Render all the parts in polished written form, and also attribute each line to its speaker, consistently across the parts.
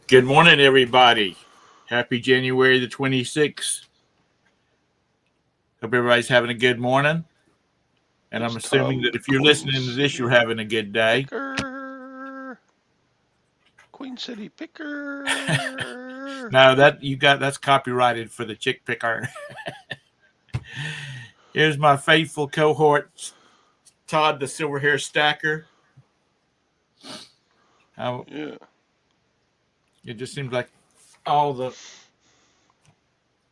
Speaker 1: Good morning, everybody. Happy January the 26th. Hope everybody's having a good morning. And I'm
Speaker 2: It's
Speaker 1: assuming
Speaker 2: Tom,
Speaker 1: that
Speaker 2: the
Speaker 1: if you're
Speaker 2: Queen
Speaker 1: listening to this, you're
Speaker 2: City
Speaker 1: having a good day.
Speaker 2: Picker. Queen City Picker.
Speaker 1: No, that's copyrighted for the chick picker. Here's my faithful cohort, Todd the Silver Hair Stacker. How
Speaker 2: Yeah.
Speaker 1: it just seems like all the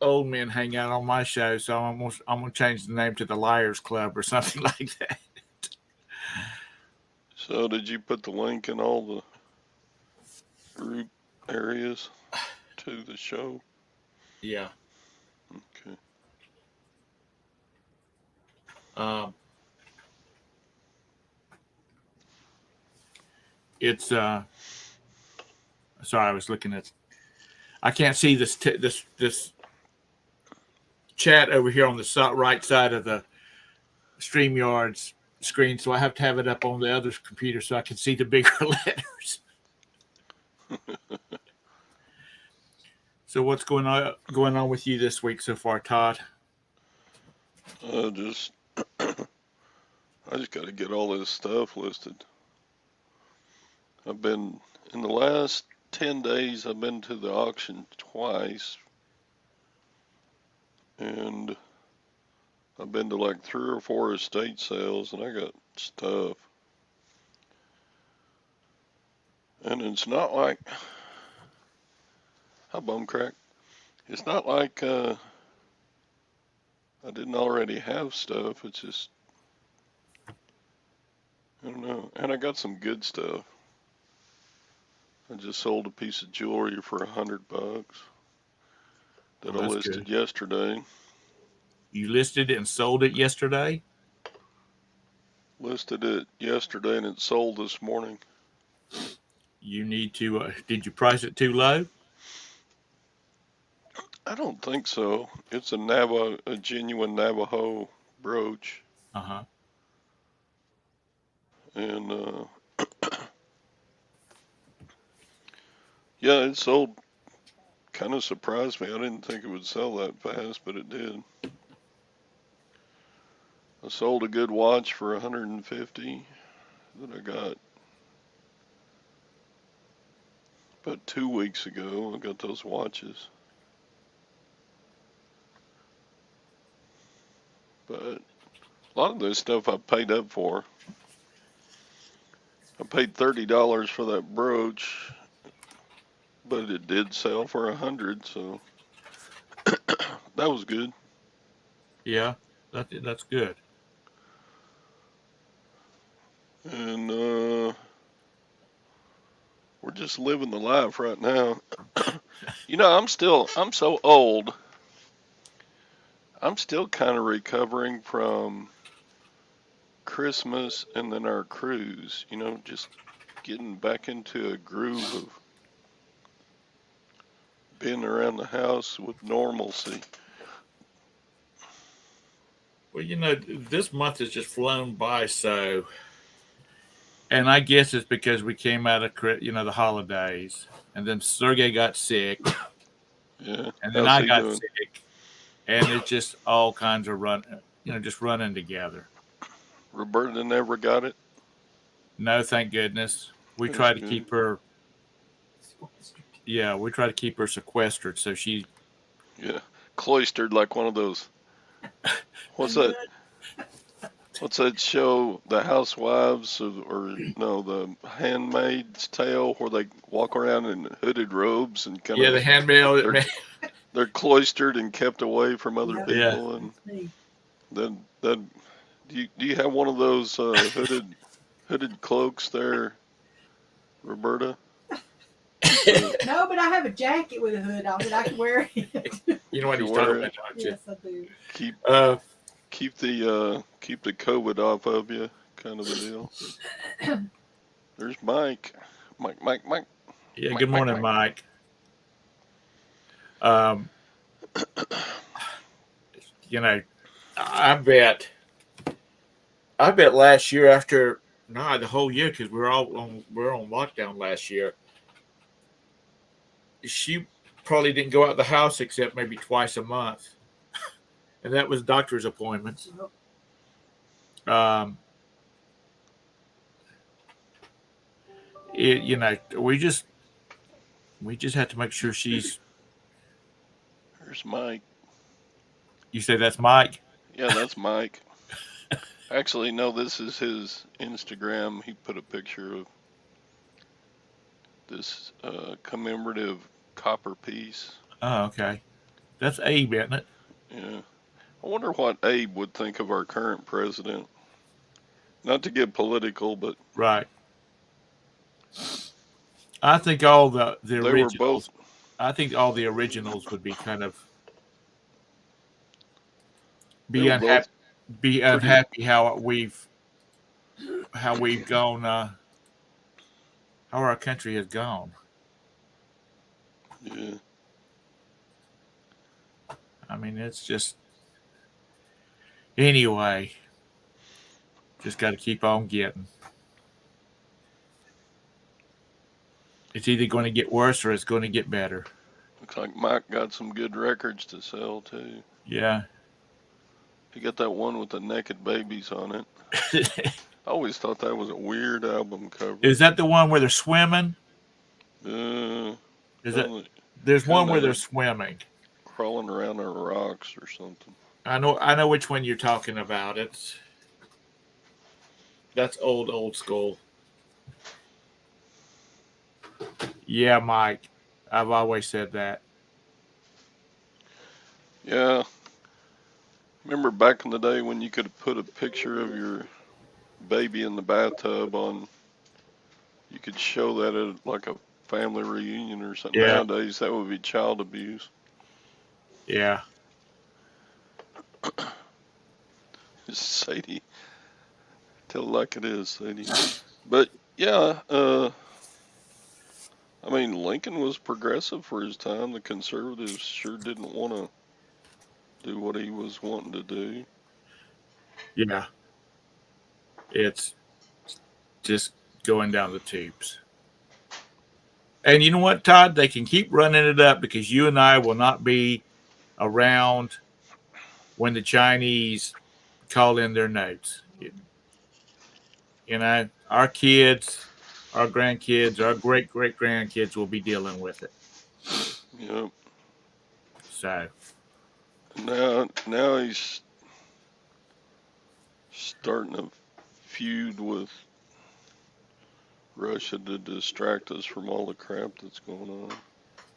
Speaker 1: old men hang out on my show, so I'm gonna change the name to the Liars Club or something like that.
Speaker 2: So, did you put the link in all the group areas to the show?
Speaker 1: Yeah.
Speaker 2: Okay.
Speaker 1: Um, it's sorry, I was looking at. I can't see this chat over here on the right side of the StreamYard's screen, so I have to have it up on the other computer so I can see the bigger letters. So what's going on with you this week so far, Todd?
Speaker 2: Just I just got to get all this stuff listed. I've been in the last 10 days. I've been to the auction twice, and I've been to like 3 or 4 estate sales, and I got stuff. And it's not like how bum crack. It's not like I didn't already have stuff. It's just I don't know. And I got some good stuff. I just sold a piece of jewelry for $100 that
Speaker 1: Well,
Speaker 2: I
Speaker 1: that's good.
Speaker 2: listed yesterday.
Speaker 1: You listed it and sold it yesterday.
Speaker 2: Listed it yesterday and it sold this morning.
Speaker 1: You need to. Did you price it too low?
Speaker 2: I don't think so. It's a genuine Navajo brooch,
Speaker 1: Uh huh.
Speaker 2: and yeah, it sold. Kind of surprised me. I didn't think it would sell that fast, but it did. I sold a good watch for 150 that I got about 2 weeks ago. I got those watches, but a lot of this stuff I paid up for. I paid $30 for that brooch, but it did sell for 100, so that was good.
Speaker 1: Yeah, that's good.
Speaker 2: And we're just living the life right now. I'm so old. I'm still kind of recovering from Christmas and then our cruise. Just getting back into a groove of being around the house with normalcy.
Speaker 1: Well, this month has just flown by so, and I guess it's because we came out of the holidays, and then Sergey got sick,
Speaker 2: Yeah,
Speaker 1: and then
Speaker 2: how's
Speaker 1: I
Speaker 2: he
Speaker 1: got
Speaker 2: doing?
Speaker 1: sick, and it's just all kinds of just running together.
Speaker 2: Roberta never got it.
Speaker 1: No, thank goodness. We
Speaker 2: That's
Speaker 1: try to
Speaker 2: good.
Speaker 1: keep her. Yeah, we try to keep her sequestered so she.
Speaker 2: Yeah, cloistered like one of those. What's that? What's that show? The Housewives, or no, the Handmaid's Tale, where they walk around in hooded robes and kind
Speaker 1: Yeah,
Speaker 2: of
Speaker 1: the handmail.
Speaker 2: they're they're cloistered and kept away from other
Speaker 1: Yeah.
Speaker 2: people. And then do you have one of those hooded cloaks there, Roberta?
Speaker 3: No, but I have a jacket with a hood on it. I can wear it.
Speaker 1: You know what
Speaker 2: You
Speaker 1: he's talking
Speaker 2: wear
Speaker 1: about,
Speaker 2: it.
Speaker 1: don't you?
Speaker 3: Yes, I do.
Speaker 2: Keep
Speaker 1: Uh,
Speaker 2: keep the COVID off of you, kind of a deal. There's Mike. Mike. Mike. Mike.
Speaker 1: yeah.
Speaker 2: Mike.
Speaker 1: Good
Speaker 2: Mike.
Speaker 1: morning,
Speaker 2: Mike.
Speaker 1: Mike. Um, you know, I bet, I bet last year after, no, the whole year because we're on lockdown last year. she probably didn't go out the house except maybe twice a month, and that was doctor's appointments. Um, we just have to make sure she's.
Speaker 2: Here's Mike.
Speaker 1: You say that's Mike?
Speaker 2: Yeah, that's Mike. Actually, no, this is his Instagram. He put a picture of this commemorative copper piece.
Speaker 1: Oh, okay. That's Abe, isn't it?
Speaker 2: Yeah. I wonder what Abe would think of our current president. Not to get political, but
Speaker 1: Right. I think all the
Speaker 2: they
Speaker 1: originals.
Speaker 2: were both.
Speaker 1: I think all the originals would be kind of
Speaker 2: They
Speaker 1: be
Speaker 2: were
Speaker 1: unhappy.
Speaker 2: both
Speaker 1: Be unhappy how we've gone. How our country has gone.
Speaker 2: Yeah.
Speaker 1: I mean, it's just anyway. Just got to keep on getting. It's either going to get worse or it's going to get better.
Speaker 2: Looks like Mike got some good records to sell too.
Speaker 1: Yeah.
Speaker 2: He got that one with the naked babies on it. I always thought that was a weird album cover.
Speaker 1: Is that the one where they're swimming?
Speaker 2: Is
Speaker 1: it? There's one where they're swimming,
Speaker 2: crawling around on rocks or something.
Speaker 1: I know which one you're talking about. That's old school. Yeah, Mike. I've always said that.
Speaker 2: Yeah. Remember back in the day when you could put a picture of your baby in the bathtub on, you could show that at like a family reunion or something.
Speaker 1: Yeah.
Speaker 2: Nowadays, that would be child abuse.
Speaker 1: Yeah.
Speaker 2: Sadie. Tell it like it is, Sadie. But yeah, I mean, Lincoln was progressive for his time. The conservatives sure didn't want to do what he was wanting to do.
Speaker 1: Yeah. It's just going down the tubes. And you know what, Todd? They can keep running it up because you and I will not be around when the Chinese call in their notes. You know, our kids, our grandkids, our great-great-grandkids will be dealing with it.
Speaker 2: Yep.
Speaker 1: So
Speaker 2: now he's starting a feud with Russia to distract us from all the crap that's going on.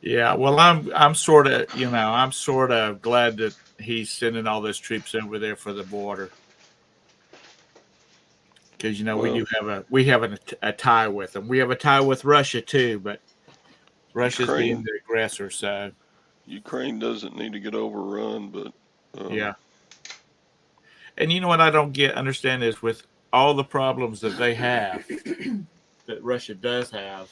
Speaker 1: yeah, well, I'm sort of glad that he's sending all those troops over there for the border because we have a tie with them. We have a tie with Russia too, but Russia's being the aggressor. So
Speaker 2: Ukraine doesn't need to get overrun, but
Speaker 1: yeah. And you know what I don't understand is with all the problems that they have, that Russia does have,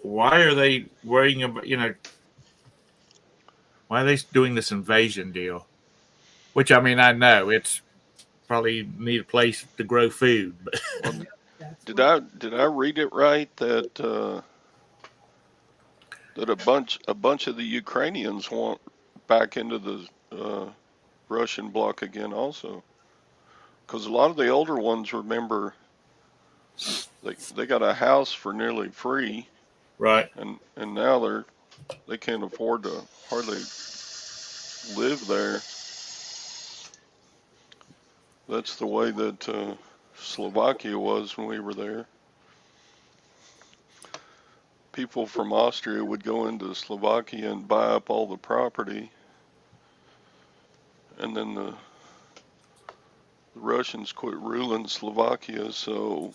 Speaker 1: why are they worrying about, why are they doing this invasion deal? Which, I mean, I know it's probably need a place to grow food. But
Speaker 2: did I read it right that that a bunch of the Ukrainians want back into the Russian bloc again also? Because a lot of the older ones, remember, they got a house for nearly free,
Speaker 1: right?
Speaker 2: And now they can't afford to hardly live there. That's the way that Slovakia was when we were there. People from Austria would go into Slovakia and buy up all the property, and then the Russians quit ruling Slovakia, so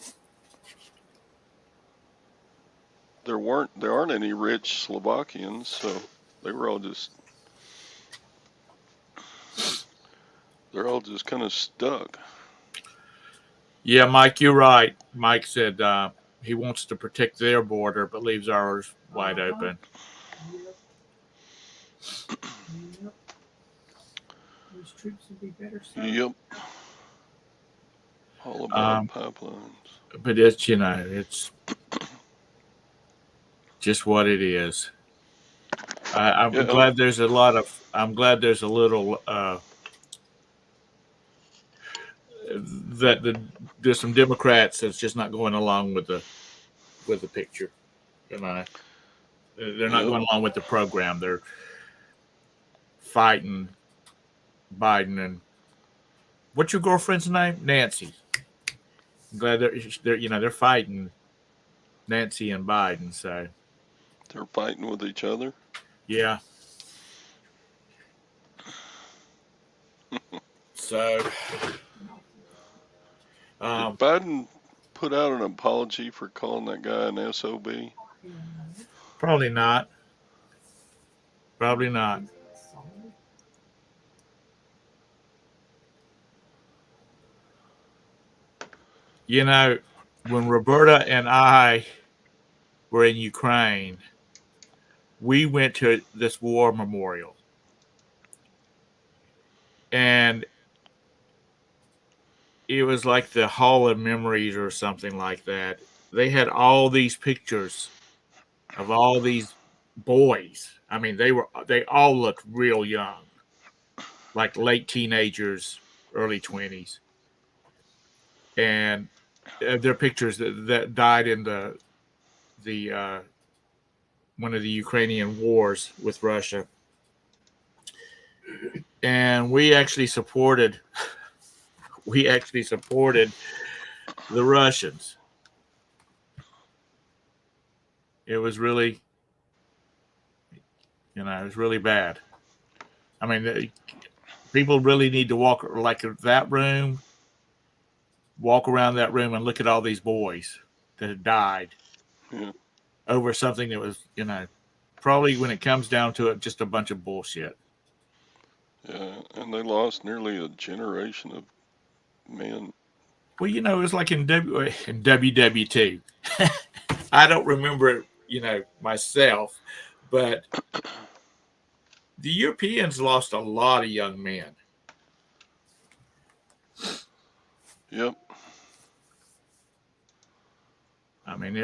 Speaker 2: there aren't any rich Slovakians, so they're all just kind of stuck.
Speaker 1: Yeah, Mike, you're right. Mike said he wants to protect their border, but leaves ours wide open.
Speaker 3: Yep. Those troops would be better served.
Speaker 2: Yep. All about pipelines.
Speaker 1: But it's just what it is. I'm
Speaker 2: Yeah,
Speaker 1: glad there's a lot of. I'm glad there's a little. There's some Democrats that's just not going along with the picture. You know, they're not
Speaker 2: yep.
Speaker 1: going along with the program. They're fighting Biden and what's your girlfriend's name? Nancy. I'm glad they're fighting Nancy and Biden. So
Speaker 2: They're fighting with each other.
Speaker 1: yeah. So
Speaker 2: Did
Speaker 1: um,
Speaker 2: Biden put out an apology for calling that guy an SOB?
Speaker 1: probably not. Probably not. You know, when Roberta and I were in Ukraine, we went to this war memorial. And it was like the Hall of Memories or something like that. They had all these pictures of all these boys. I mean, they all looked real young, like late teenagers, early 20s. And they're pictures that died in the one of the Ukrainian wars with Russia. And we actually supported the Russians. It was really, it was really bad. I mean, people really need to walk like that room, walk around that room and look at all these boys that had died
Speaker 2: Yeah.
Speaker 1: over something that was, probably when it comes down to it, just a bunch of bullshit.
Speaker 2: Yeah, and they lost nearly a generation of men.
Speaker 1: Well, it was like in WW2. I don't remember it, myself, but the Europeans lost a lot of young men.
Speaker 2: Yep.
Speaker 1: I mean,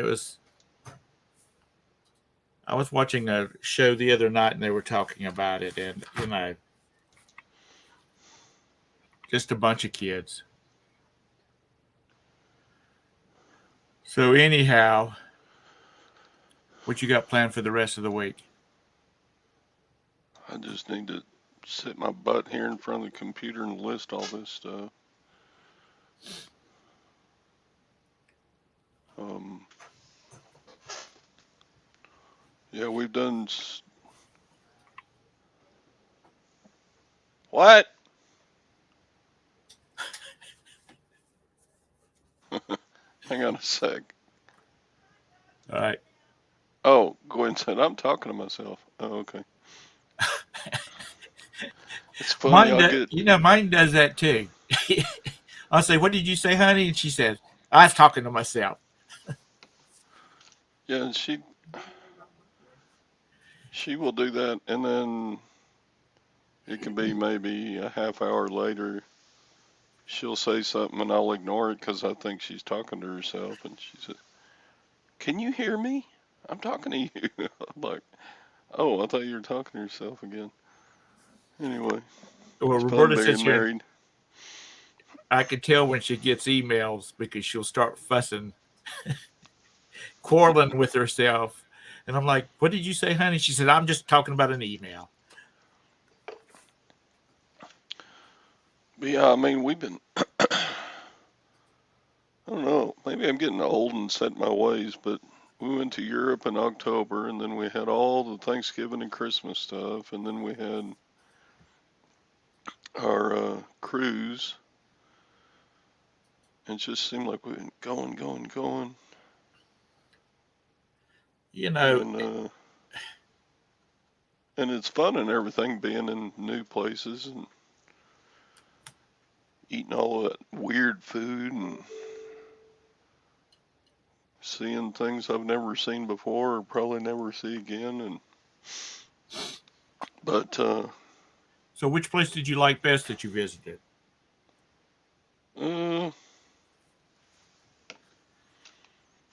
Speaker 1: I was watching a show the other night and they were talking about it, and, just a bunch of kids. So, anyhow, what you got planned for the rest of the week?
Speaker 2: I just need to sit my butt here in front of the computer and list all this stuff. Yeah, we've done. What? Hang on a sec.
Speaker 1: All right.
Speaker 2: Oh, go ahead and say it. I'm talking to myself. Oh, okay. It's funny.
Speaker 1: Mine does that too. I'll say, "What did you say, honey?" And she says, "I was talking to myself."
Speaker 2: Yeah, and she will do that, and then it can be maybe a half hour later. She'll say something, and I'll ignore it because I think she's talking to herself, and she says, "Can you hear me? I'm talking to you." I'm like, "Oh, I thought you were talking to yourself again." Anyway,
Speaker 1: Well,
Speaker 2: it's fun
Speaker 1: Roberta
Speaker 2: being
Speaker 1: sits here.
Speaker 2: married.
Speaker 1: I can tell when she gets emails because she'll start fussing, quarreling with herself. And I'm like, "What did you say, honey?" She said, "I'm just talking about an email."
Speaker 2: But yeah, I mean, we've been, I don't know, maybe I'm getting old and set in my ways, but we went to Europe in October, and then we had all the Thanksgiving and Christmas stuff, and then we had our cruise. It just seemed like we've been going.
Speaker 1: You know,
Speaker 2: And it's fun and everything being in new places and eating all that weird food and seeing things I've never seen before or probably never see again. But
Speaker 1: so which place did you like best that you visited?
Speaker 2: uh,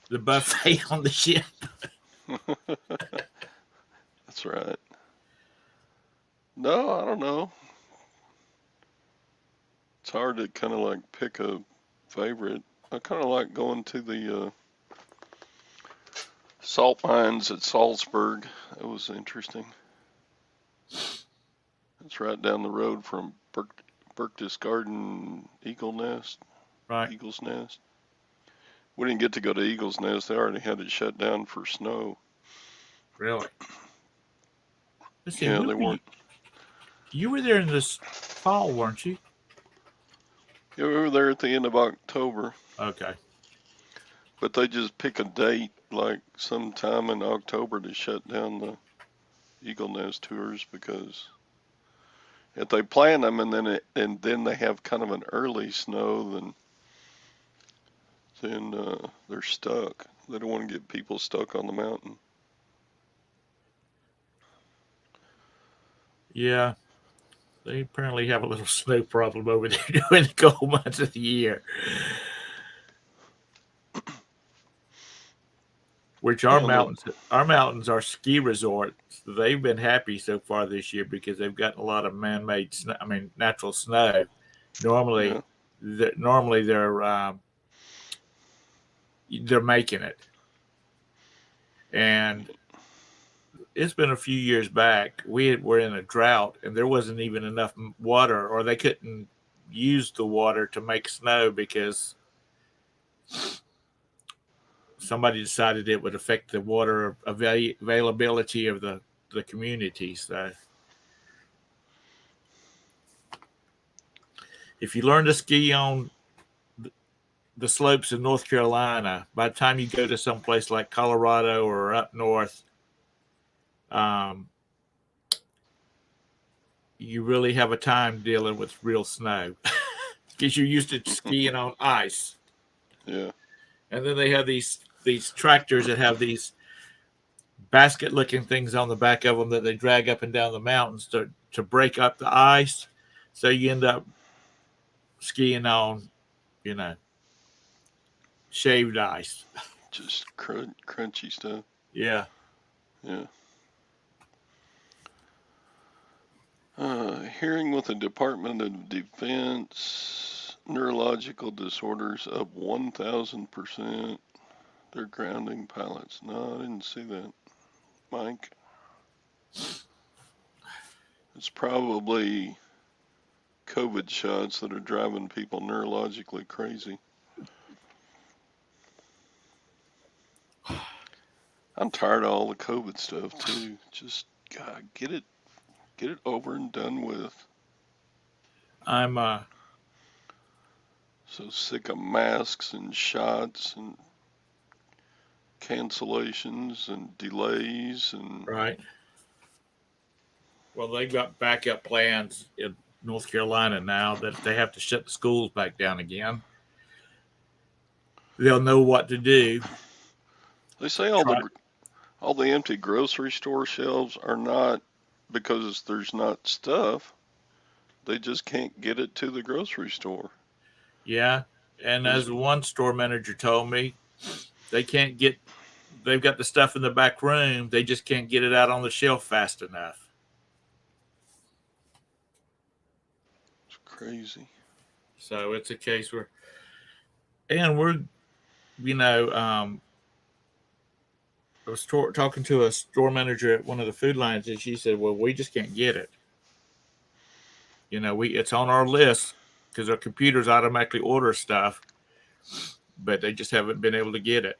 Speaker 1: The buffet on the ship.
Speaker 2: That's right. No, I don't know. It's hard to kind of like pick a favorite. I kind of like going to the salt mines at Salzburg. It was interesting. It's right down the road from Berchtesgaden Eagle Nest,
Speaker 1: Right.
Speaker 2: Eagle's Nest. We didn't get to go to Eagle's Nest. They already had it shut down for snow.
Speaker 1: Really? Let's see.
Speaker 2: Yeah,
Speaker 1: When
Speaker 2: they
Speaker 1: were you,
Speaker 2: weren't.
Speaker 1: you were there in this fall, weren't you?
Speaker 2: Yeah, we were there at the end of October,
Speaker 1: Okay.
Speaker 2: but they just pick a date like sometime in October to shut down the Eagle Nest tours because if they plan them and then they have kind of an early snow, then they're stuck. They don't want to get people stuck on the mountain.
Speaker 1: Yeah. They apparently have a little snow problem over there during the cold months of the year. Which
Speaker 2: Yeah, the,
Speaker 1: our mountains are ski resorts. They've been happy so far this year because they've gotten a lot of man-made snow. I mean, natural snow.
Speaker 2: yeah,
Speaker 1: Normally, normally they're making it, and it's been a few years back. Were in a drought, and there wasn't even enough water, or they couldn't use the water to make snow because somebody decided it would affect the water availability of the community. So if you learn to ski on the slopes of North Carolina, by the time you go to some place like Colorado or up north, um, you really have a time dealing with real snow because you're used to skiing on ice.
Speaker 2: yeah.
Speaker 1: And then they have these tractors that have these basket looking things on the back of them that they drag up and down the mountains to break up the ice. So you end up skiing on, you know, shaved ice.
Speaker 2: Just crunchy stuff.
Speaker 1: Yeah.
Speaker 2: Yeah. Hearing with the Department of Defense, neurological disorders up 1,000%. They're grounding pilots. No, I didn't see that. Mike, it's probably COVID shots that are driving people neurologically crazy. I'm tired of all the COVID stuff too. Just God, get it over and done with.
Speaker 1: I'm
Speaker 2: So sick of masks and shots and cancellations and delays and
Speaker 1: right. Well, they've got backup plans in North Carolina now that if they have to shut the schools back down again, they'll know what to do.
Speaker 2: they say
Speaker 1: Try,
Speaker 2: all the empty grocery store shelves are not because there's not stuff. They just can't get it to the grocery store.
Speaker 1: yeah. And as one store manager told me, they can't get. They've got the stuff in the back room. They just can't get it out on the shelf fast enough.
Speaker 2: It's crazy.
Speaker 1: So it's a case where, and we're, you know, I was talking to a store manager at one of the food lines, and she said, "Well, we just can't get it. You know, it's on our list because our computers automatically order stuff, but they just haven't been able to get it."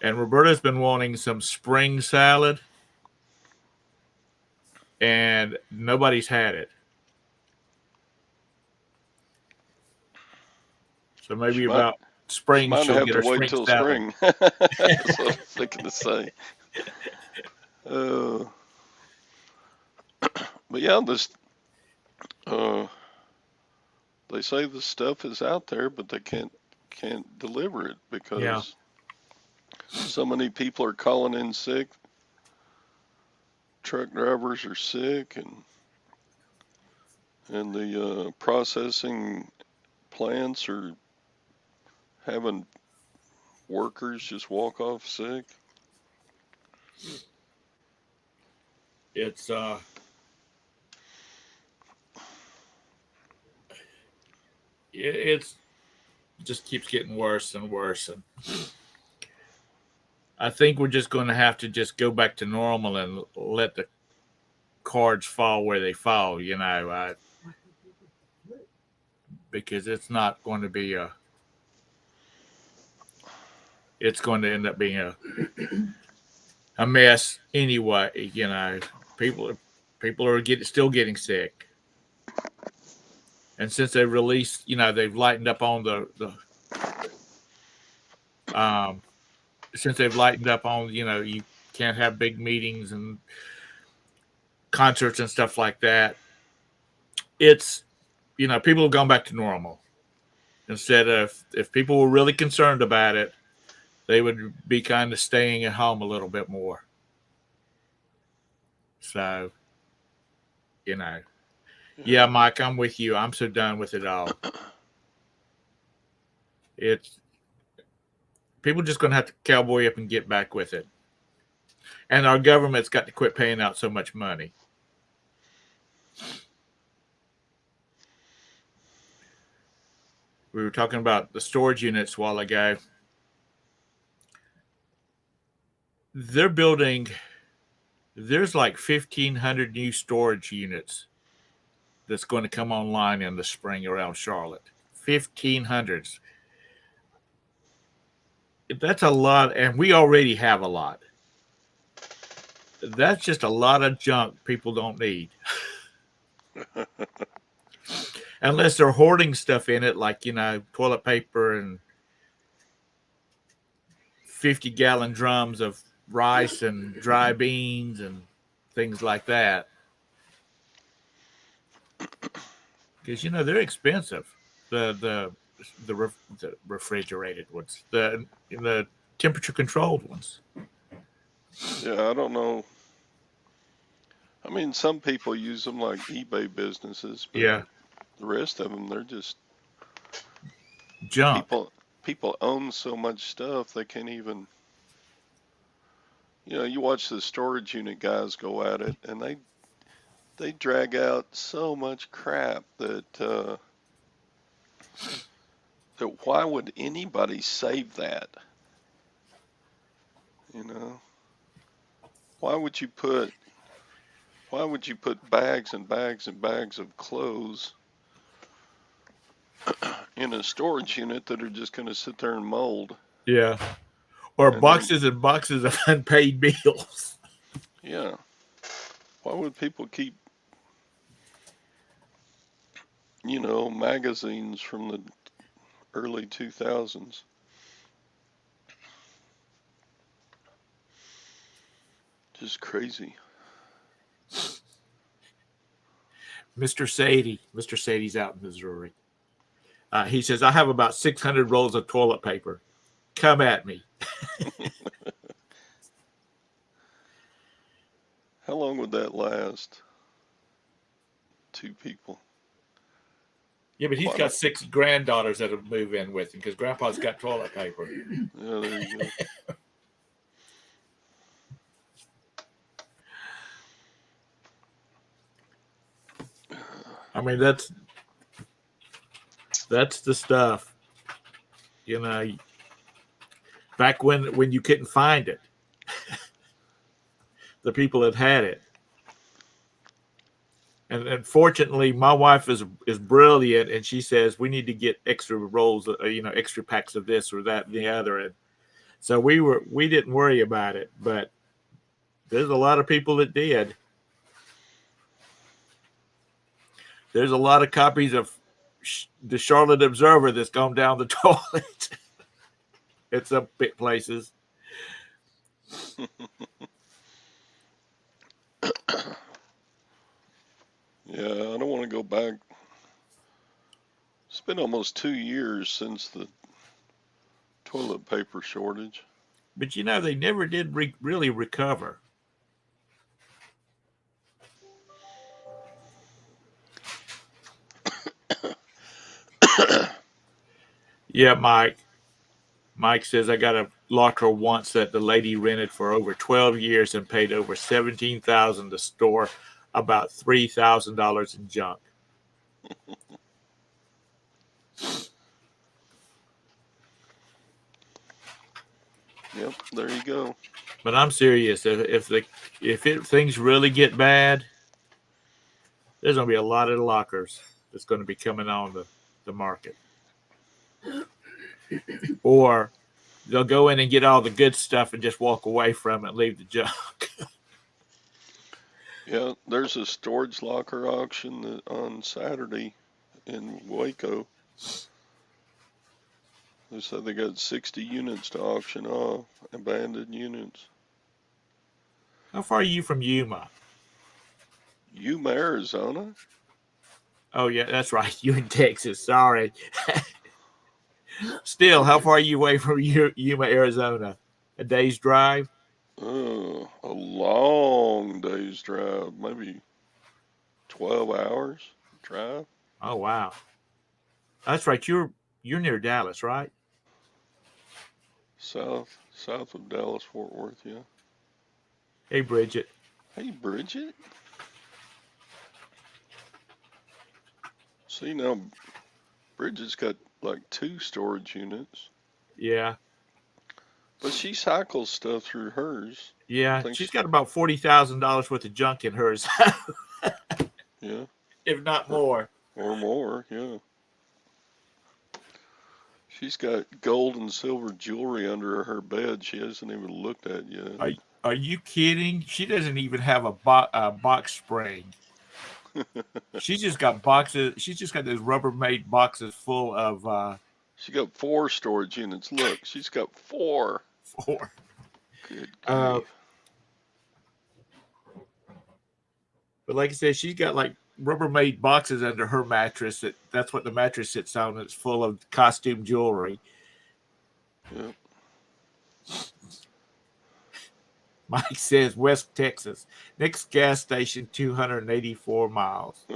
Speaker 1: And Roberta's been wanting some spring salad, and nobody's had it. So
Speaker 2: She
Speaker 1: maybe
Speaker 2: might
Speaker 1: about spring
Speaker 2: might
Speaker 1: she'll
Speaker 2: have
Speaker 1: get
Speaker 2: to
Speaker 1: her
Speaker 2: wait
Speaker 1: spring
Speaker 2: till
Speaker 1: salad.
Speaker 2: spring. That's what I'm thinking to say. Uh, but yeah, this they say the stuff is out there, but they can't deliver it
Speaker 1: Yeah,
Speaker 2: because so many people are calling in sick. Truck drivers are sick, and the processing plants are having workers just walk off sick.
Speaker 1: It's it's just keeps getting worse and worse, and I think we're just going to have to just go back to normal and let the cards fall where they fall. Because it's not going to be a. It's going to end up being a mess anyway. People are still getting sick, and since they've released, they've lightened up on the since they've lightened up on, you can't have big meetings and concerts and stuff like that. It's, people have gone back to normal. Instead of, if people were really concerned about it, they would be kind of staying at home a little bit more. So, yeah, Mike, I'm with you. I'm so done with it all. It's people just going to have to cowboy up and get back with it. And our government's got to quit paying out so much money. We were talking about the storage units a while ago. They're building, there's like 1,500 new storage units that's going to come online in the spring around Charlotte. 1,500. That's a lot, and we already have a lot. That's just a lot of junk people don't need. Unless they're hoarding stuff in it, like, toilet paper and 50-gallon drums of rice and dry beans and things like that. Because, they're expensive. The refrigerated ones, the temperature controlled ones.
Speaker 2: Yeah, I don't know. I mean, some people use them like eBay businesses, but
Speaker 1: Yeah,
Speaker 2: the rest of them, they're just
Speaker 1: junk.
Speaker 2: People own so much stuff they can't even. You watch the storage unit guys go at it, and they drag out so much crap that why would anybody save that? Why would you put bags and bags and bags of clothes in a storage unit that are just going to sit there and mold?
Speaker 1: Yeah. Or
Speaker 2: And
Speaker 1: boxes and boxes of unpaid bills.
Speaker 2: Yeah. Why would people keep, magazines from the early 2000s? Just crazy.
Speaker 1: Mr. Sadie's out in Missouri. He says, I have about 600 rolls of toilet paper. Come at me.
Speaker 2: How long would that last? 2 people.
Speaker 1: Yeah, but he's got 6 granddaughters that'll move in with him because Grandpa's got toilet paper.
Speaker 2: Yeah, there you go.
Speaker 1: I mean, that's the stuff. Back when you couldn't find it, the people had it. And fortunately, my wife is brilliant, and she says we need to get extra rolls, extra packs of this or that and the other. And so we didn't worry about it, but there's a lot of people that did. There's a lot of copies of the Charlotte Observer that's gone down the toilet at some places.
Speaker 2: Yeah, I don't want to go back. It's been almost 2 years since the toilet paper shortage.
Speaker 1: But they never did really recover. Yeah, Mike. Mike says, I got a locker once that the lady rented for over 12 years and paid over $17,000 to store about $3,000 in junk.
Speaker 2: Yep, there you go.
Speaker 1: But I'm serious. If things really get bad, there's going to be a lot of lockers that's going to be coming on the market. Or they'll go in and get all the good stuff and just walk away from it and leave the junk.
Speaker 2: Yeah, there's a storage locker auction on Saturday in Waco. They said they got 60 units to auction off, abandoned units.
Speaker 1: How far are you from Yuma?
Speaker 2: Yuma, Arizona?
Speaker 1: Oh, yeah, that's right. You in Texas. Sorry. Still, how far are you away from Yuma, Arizona? A day's drive?
Speaker 2: Oh, a long day's drive, maybe 12 hours drive.
Speaker 1: Oh, wow. That's right. You're near Dallas, right?
Speaker 2: South of Dallas, Fort Worth, yeah.
Speaker 1: Hey, Bridget.
Speaker 2: Hey, Bridget. See, now Bridget's got like 2 storage units,
Speaker 1: Yeah.
Speaker 2: but she cycles stuff through hers.
Speaker 1: Yeah.
Speaker 2: Thinks,
Speaker 1: She's got about $40,000 worth of junk in hers,
Speaker 2: yeah,
Speaker 1: if not more.
Speaker 2: or more, yeah. She's got gold and silver jewelry under her bed she hasn't even looked at yet.
Speaker 1: Are you kidding? She doesn't even have a box spring. She's just got boxes. She's just got those Rubbermaid boxes full of.
Speaker 2: She got 4 storage units. Look, she's got 4.
Speaker 1: 4.
Speaker 2: Good
Speaker 1: Uh,
Speaker 2: grief.
Speaker 1: But like I said, she's got like Rubbermaid boxes under her mattress. That's what the mattress sits on. It's full of costume jewelry.
Speaker 2: Yep.
Speaker 1: Mike says West Texas. Next gas station, 284 miles.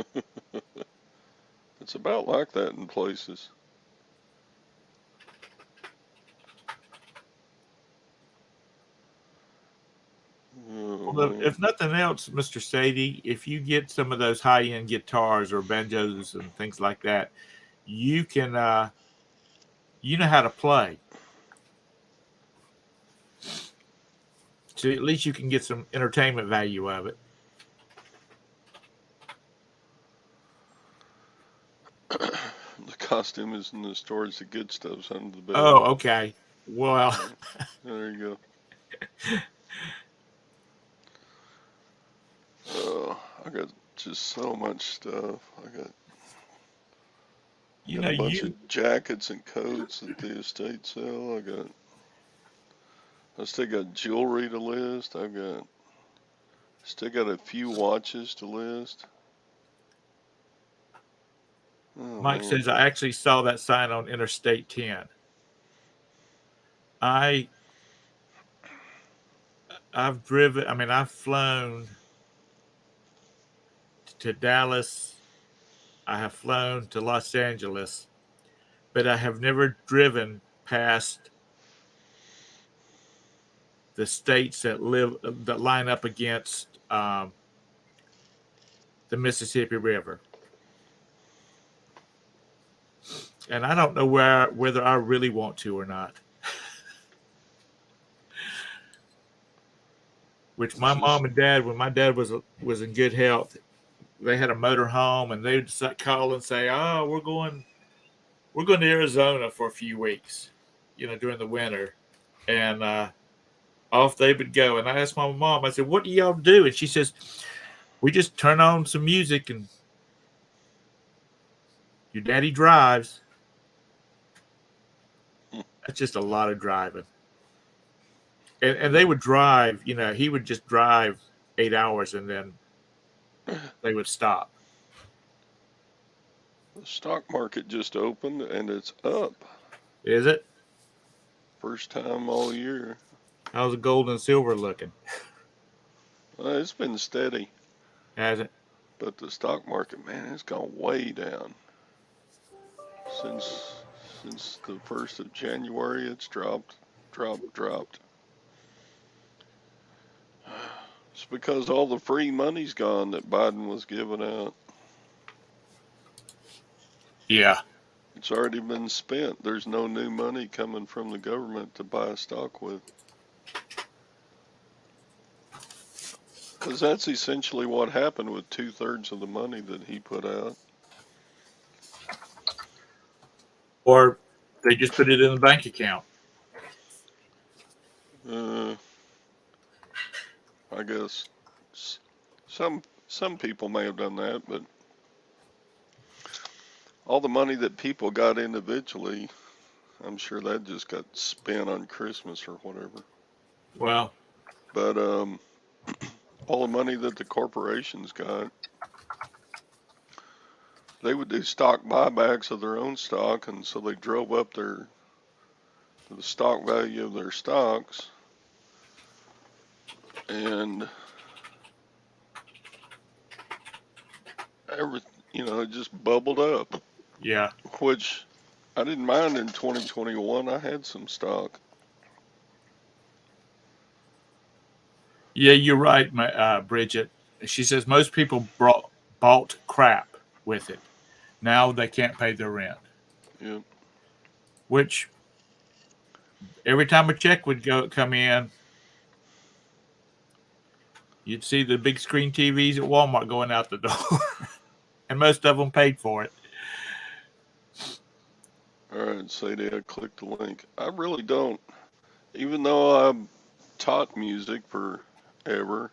Speaker 2: It's about like that in places. Oh,
Speaker 1: Well,
Speaker 2: man.
Speaker 1: if nothing else, Mr. Sadie, if you get some of those high-end guitars or banjos and things like that, you can, you know how to play. So at least you can get some entertainment value of it.
Speaker 2: The costume is in the storage. The good stuff's under the bed.
Speaker 1: Oh, okay. Well,
Speaker 2: there you go. Oh, I got just so much stuff. I got a bunch of jackets and coats at the estate sale. I still got jewelry to list. Still got a few watches to list. Oh,
Speaker 1: Mike
Speaker 2: man.
Speaker 1: says, I actually saw that sign on Interstate 10. I've flown to Dallas. I have flown to Los Angeles, but I have never driven past the states that line up against the Mississippi River. And I don't know whether I really want to or not. Which my mom and dad, when my dad was in good health, they had a motor home, and they would call and say, "Oh, we're going to Arizona for a few weeks, during the winter," and off they would go. And I asked my mom, I said, "What do y'all do?" And she says, "We just turn on some music and your daddy drives." That's just a lot of driving. And they would drive, he would just drive 8 hours and then they would stop.
Speaker 2: The stock market just opened and it's up.
Speaker 1: Is it?
Speaker 2: First time all year.
Speaker 1: How's the gold and silver looking?
Speaker 2: It's been steady.
Speaker 1: Has it?
Speaker 2: But the stock market, man, it's gone way down since Since the 1st of January, it's dropped. It's because all the free money's gone that Biden was giving out.
Speaker 1: Yeah.
Speaker 2: It's already been spent. There's no new money coming from the government to buy stock with. Because that's essentially what happened with 2/3 of the money that he put out.
Speaker 1: Or they just put it in the bank account.
Speaker 2: I guess some people may have done that, but all the money that people got individually, I'm sure that just got spent on Christmas or whatever.
Speaker 1: Well,
Speaker 2: But all the money that the corporations got, they would do stock buybacks of their own stock, and so they drove up the stock value of their stocks, and it just bubbled up.
Speaker 1: yeah.
Speaker 2: Which I didn't mind in 2021. I had some stock.
Speaker 1: Yeah, you're right, Bridget. She says most people bought crap with it. Now they can't pay their rent.
Speaker 2: Yep.
Speaker 1: Which every time a check would come in, you'd see the big screen TVs at Walmart going out the door, and most of them paid for it.
Speaker 2: All right, Sadie, I clicked the link. I really don't. Even though I've taught music forever,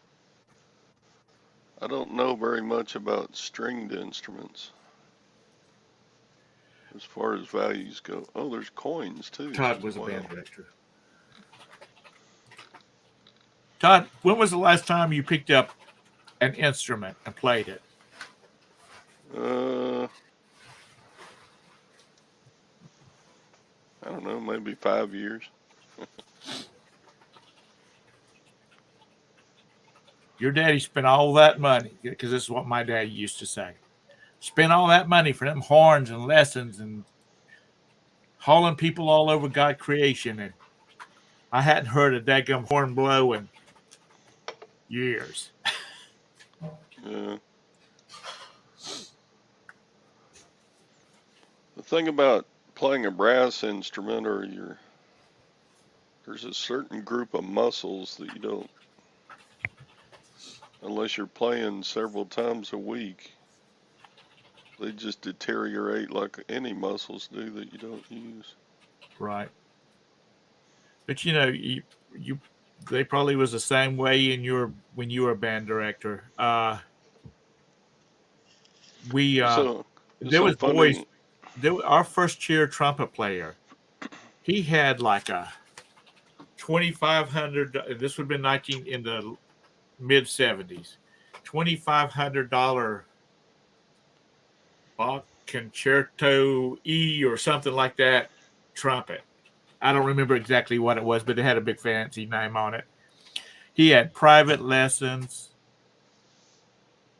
Speaker 2: I don't know very much about stringed instruments as far as values go. Oh, there's coins too.
Speaker 1: Todd was a
Speaker 2: Wow.
Speaker 1: band director. Todd, when was the last time you picked up an instrument and played it?
Speaker 2: I don't know, maybe 5 years.
Speaker 1: Your daddy spent all that money, because this is what my dad used to say. Spent all that money for them horns and lessons and hauling people all over God creation, and I hadn't heard a daggum horn blow in years.
Speaker 2: Yeah. The thing about playing a brass instrument, there's a certain group of muscles that you don't, unless you're playing several times a week, they just deteriorate like any muscles do that you don't use.
Speaker 1: Right. But they probably was the same way when you were a band director. There was boys. Our first chair trumpet player, he had like a $2,500. This would have been in the mid 70s. $2,500 Bach Concerto E or something like that trumpet. I don't remember exactly what it was, but it had a big fancy name on it. He had private lessons.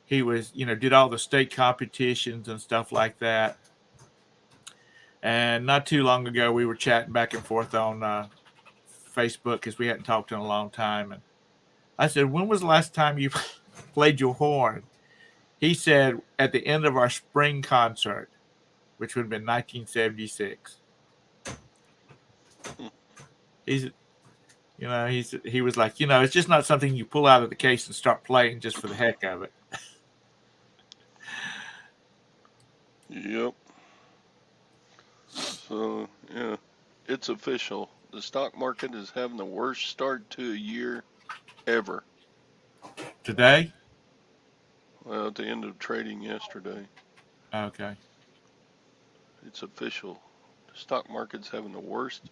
Speaker 1: He was, did all the state competitions and stuff like that. And not too long ago, we were chatting back and forth on Facebook because we hadn't talked in a long time. And I said, when was the last time you played your horn? He said, at the end of our spring concert, which would have been 1976. He was like, it's just not something you pull out of the case and start playing just for the heck of it.
Speaker 2: Yep. So, yeah, it's official. The stock market is having the worst start to a year ever.
Speaker 1: Today?
Speaker 2: Well, at the end of trading yesterday.
Speaker 1: Okay.
Speaker 2: It's official. The stock market's having the worst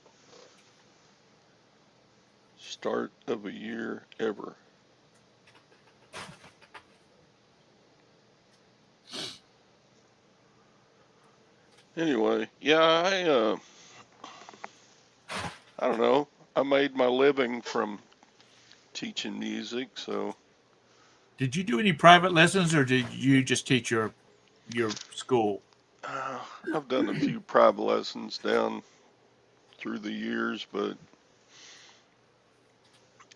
Speaker 2: start of a year ever. Anyway, yeah, I don't know. I made my living from teaching music, so.
Speaker 1: Did you do any private lessons, or did you just teach your school?
Speaker 2: I've done a few private lessons down through the years, but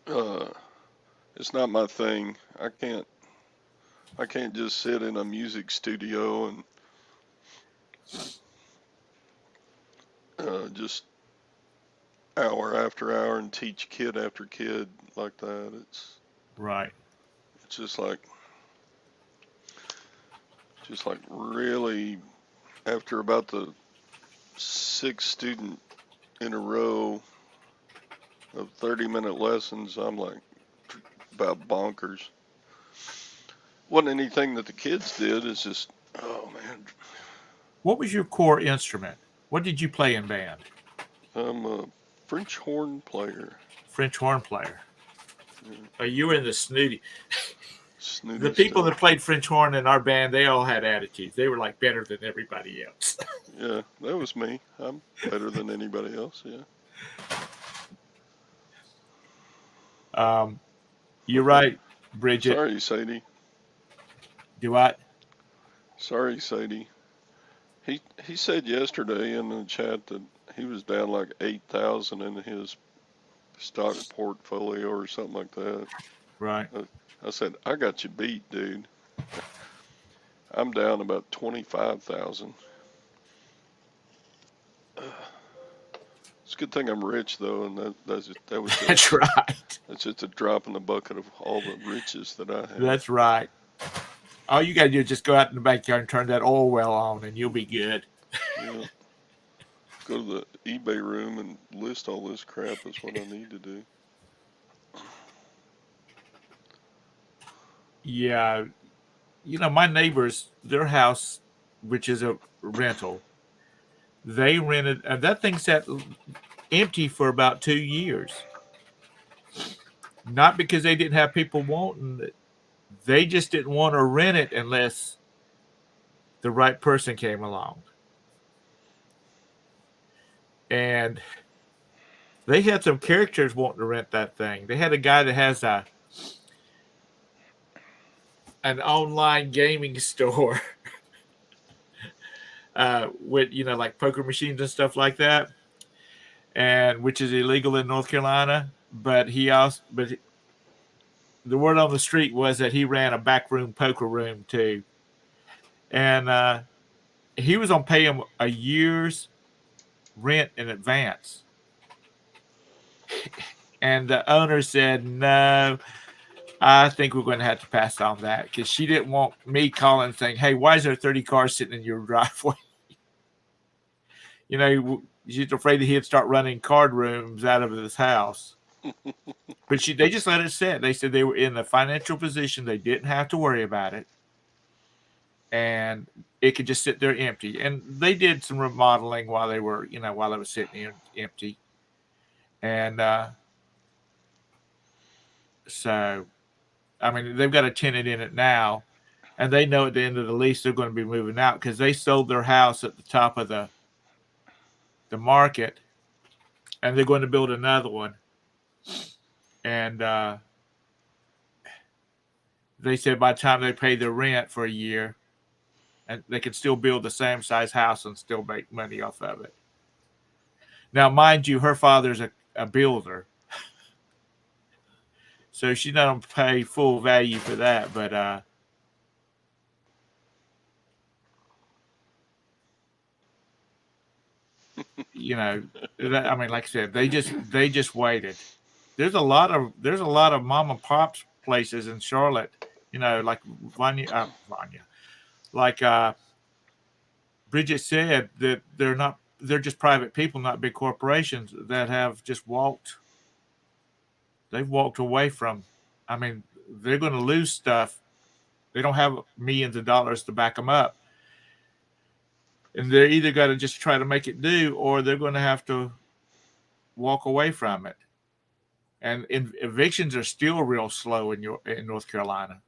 Speaker 2: uh, it's not my thing. I can't just sit in a music studio and just hour after hour and teach kid after kid like that.
Speaker 1: Right.
Speaker 2: It's just like really after about the sixth student in a row of 30-minute lessons, I'm like about bonkers. Wasn't anything that the kids did. It's just, oh man,
Speaker 1: What was your core instrument? What did you play in band?
Speaker 2: I'm a French horn player.
Speaker 1: French horn player.
Speaker 2: Yeah,
Speaker 1: Oh, you were in the snooty.
Speaker 2: snooty
Speaker 1: The people
Speaker 2: stuff.
Speaker 1: that played French horn in our band, they all had attitudes. They were like better than everybody else.
Speaker 2: Yeah, that was me. I'm better than anybody else. Yeah.
Speaker 1: You're right, Bridget.
Speaker 2: Sorry, Sadie.
Speaker 1: Do I?
Speaker 2: Sorry, Sadie. He said yesterday in the chat that he was down like 8,000 in his stock portfolio or something like that.
Speaker 1: Right.
Speaker 2: I said, I got you beat, dude. I'm down about 25,000. It's a good thing I'm rich though, and that was
Speaker 1: That's right.
Speaker 2: that's just a drop in the bucket of all the riches that I have.
Speaker 1: That's right. All you got to do is just go out in the backyard and turn that oil well on, and you'll be good.
Speaker 2: Yeah. Go to the eBay room and list all this crap is what I need to do.
Speaker 1: Yeah. My neighbors, their house, which is a rental, they rented, and that thing sat empty for about 2 years. Not because they didn't have people wanting it. They just didn't want to rent it unless the right person came along. And they had some characters wanting to rent that thing. They had a guy that has an online gaming store with like poker machines and stuff like that, and which is illegal in North Carolina. But the word on the street was that he ran a backroom poker room too, and he was on pay him a year's rent in advance. And the owner said, no, I think we're going to have to pass on that, because she didn't want me calling saying, hey, why is there 30 cars sitting in your driveway? She's afraid that he'd start running card rooms out of his house. But they just let it sit. They said they were in a financial position. They didn't have to worry about it. And it could just sit there empty. And they did some remodeling while they were sitting empty. And so, I mean, they've got a tenant in it now, and they know at the end of the lease they're going to be moving out, because they sold their house at the top of the market, and they're going to build another one. And they said by the time they pay their rent for a year, and they can still build the same size house and still make money off of it. Now, mind you, her father's a builder, so she's not going to pay full value for that. But I mean, like I said, they just waited. There's a lot of mom and pops places in Charlotte, like Vanya, like Bridget said, that they're just private people, not big corporations, that have just they've walked away from. I mean, they're going to lose stuff. They don't have millions of dollars to back them up. And they're either going to just try to make it do, or they're going to have to walk away from it. And evictions are still real slow in North Carolina.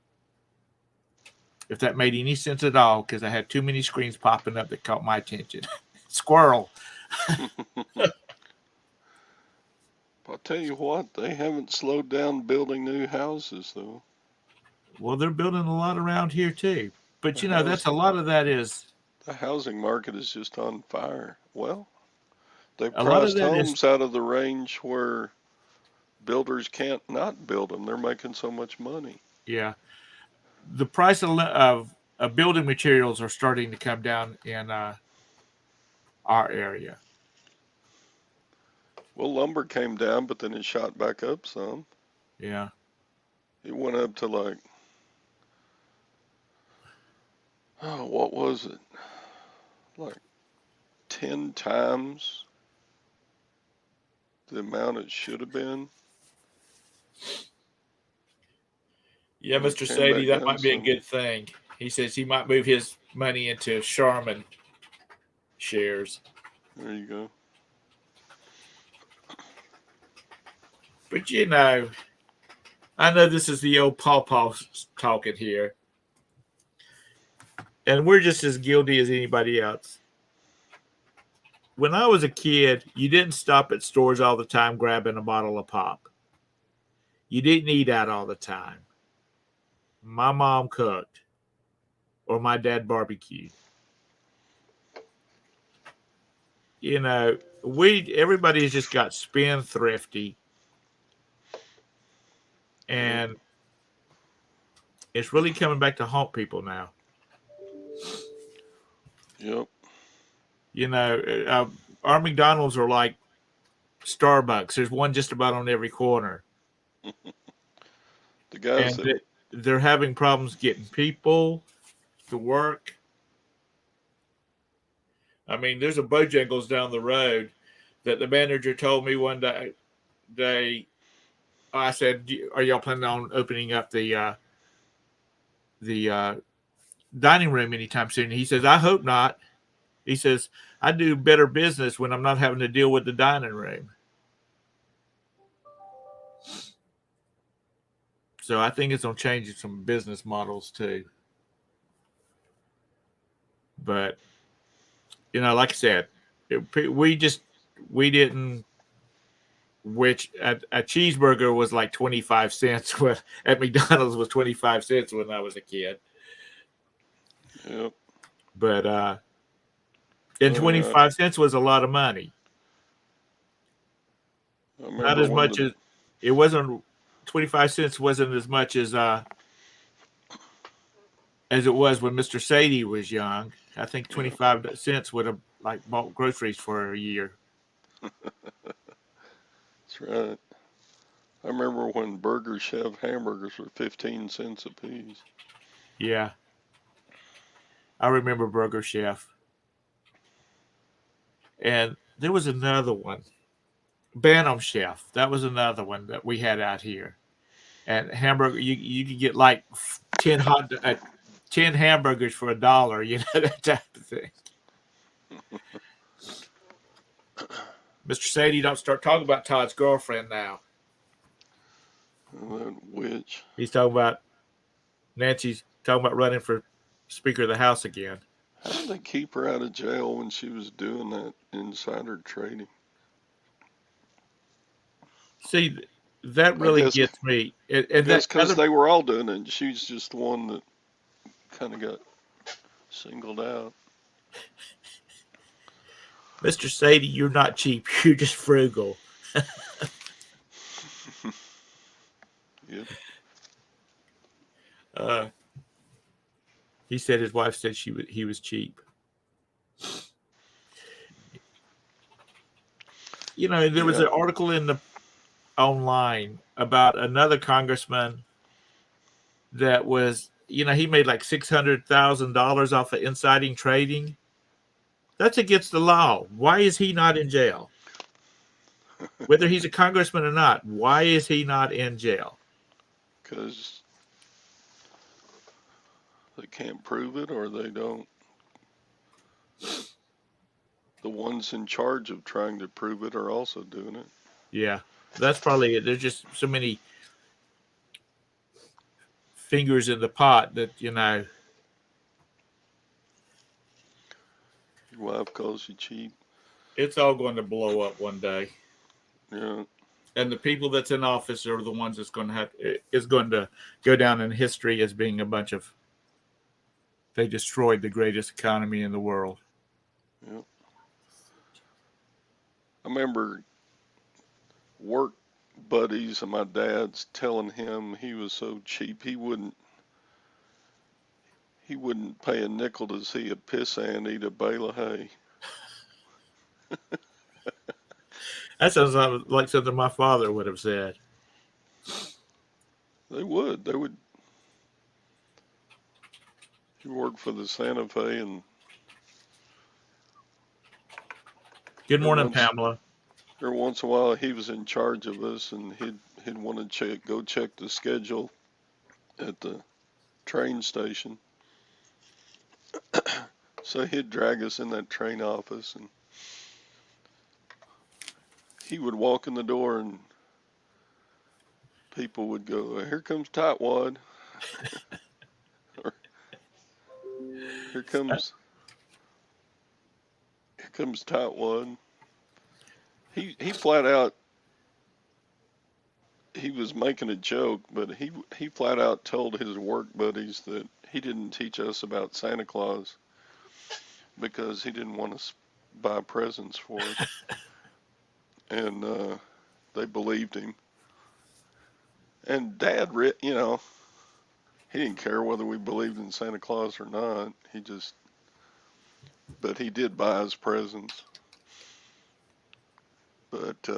Speaker 1: If that made any sense at all, because I had too many screens popping up that caught my attention. Squirrel.
Speaker 2: I'll tell you what, they haven't slowed down building new houses though.
Speaker 1: Well, they're building a lot around here too. But that's a lot of that is
Speaker 2: The housing market is just on fire. Well, they
Speaker 1: A lot of
Speaker 2: priced
Speaker 1: that is,
Speaker 2: homes out of the range where builders can't not build them. They're making so much money.
Speaker 1: yeah. The price of building materials are starting to come down in our area.
Speaker 2: Well, lumber came down, but then it shot back up some.
Speaker 1: Yeah.
Speaker 2: It went up to like, oh, what was it? Like 10 times the amount it should have been.
Speaker 1: Yeah,
Speaker 2: And it
Speaker 1: Mr.
Speaker 2: came
Speaker 1: Sadie,
Speaker 2: back
Speaker 1: that
Speaker 2: down
Speaker 1: might be a
Speaker 2: some.
Speaker 1: good thing. He says he might move his money into Charmin shares.
Speaker 2: There you go.
Speaker 1: But you know, I know this is the old pawpaw talking here, and we're just as guilty as anybody else. When I was a kid, you didn't stop at stores all the time grabbing a bottle of pop. You didn't eat out all the time. My mom cooked, or my dad barbecued. You know, everybody's just got spendthrifty,
Speaker 2: Yep.
Speaker 1: and it's really coming back to haunt people now.
Speaker 2: Yep.
Speaker 1: You know, our McDonald's are like Starbucks. There's one just about on every corner,
Speaker 2: The guys
Speaker 1: and
Speaker 2: that
Speaker 1: they're having problems getting people to work. I mean, there's a Bojangles down the road that the manager told me one day. I said, "Are y'all planning on opening up the dining room anytime soon?" He says, "I hope not." He says, "I do better business when I'm not having to deal with the dining room." So I think it's going to change some business models too. But, you know, like I said, we didn't, which a cheeseburger was like 25 cents at McDonald's was 25 cents when I was a kid.
Speaker 2: Yep.
Speaker 1: But, and 25 cents was a lot of money.
Speaker 2: I
Speaker 1: Not
Speaker 2: remember
Speaker 1: as
Speaker 2: when
Speaker 1: much as it wasn't. 25 cents wasn't as much as it was when Mr. Sadie was young. I think 25 cents would have like bought groceries for a year.
Speaker 2: That's right. I remember when Burger Chef hamburgers were 15 cents a piece.
Speaker 1: Yeah. I remember Burger Chef. And there was another one. Bantam Chef. That was another one that we had out here. And hamburger, you could get like 10 hamburgers for $1, you know, that type of thing. Mr. Sadie, don't start talking about Todd's girlfriend now.
Speaker 2: That witch.
Speaker 1: He's talking about Nancy's talking about running for Speaker of the House again.
Speaker 2: How did they keep her out of jail when she was doing that insider trading?
Speaker 1: See, that really gets me. And
Speaker 2: that's because they were all doing it. And she's just the one that kind of got singled out.
Speaker 1: Mr. Sadie, you're not cheap. You're just frugal.
Speaker 2: Yep.
Speaker 1: He said his wife said he was cheap. You know, there was an article online about another congressman that was, you know, he made like $600,000 off of insider trading. That's against the law. Why is he not in jail? Whether he's a congressman or not, why is he not in jail?
Speaker 2: Because they can't prove it, or they don't. The ones in charge of trying to prove it are also doing it.
Speaker 1: Yeah, that's probably it. There's just so many fingers in the pot that, you know.
Speaker 2: Your wife calls you cheap.
Speaker 1: It's all going to blow up one day.
Speaker 2: Yeah.
Speaker 1: And the people that's in office are the ones that's going to go down in history as being a bunch of they destroyed the greatest economy in the world.
Speaker 2: Yep. I remember work buddies of my dad's telling him he was so cheap he wouldn't pay a nickel to see a pissant eat a bale of hay.
Speaker 1: That sounds like something my father would have said.
Speaker 2: They would. He worked for the Santa Fe, and
Speaker 1: Good morning,
Speaker 2: once-
Speaker 1: Pamela.
Speaker 2: every once in a while he was in charge of us, and he'd want to go check the schedule at the train station. So he'd drag us in that train office, and he would walk in the door, and people would go, "Here comes Tightwad." Or, Here comes Tightwad. He flat out, he was making a joke, but he flat out told his work buddies that he didn't teach us about Santa Claus because he didn't want us buy presents for us. And they believed him. And Dad, he didn't care whether we believed in Santa Claus or not. But he did buy us presents. But